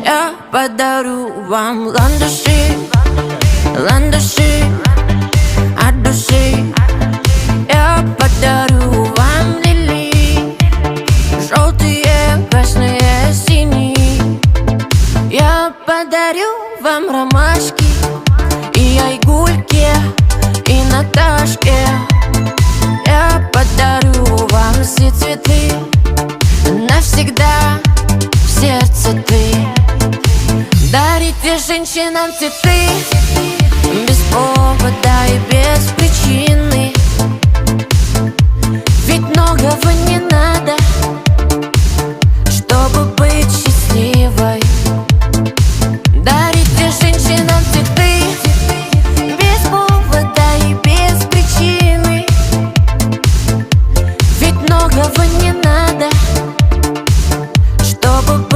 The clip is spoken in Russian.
Я подарю вам ландыши, ландыши от души. Я подарю вам лилии, желтые, красные, синие. Я подарю вам ромашки и айгульке, и Наташке. Я подарю вам все цветы, навсегда в сердце ты. Дарите женщинам цветы без повода и без причины, ведь многого не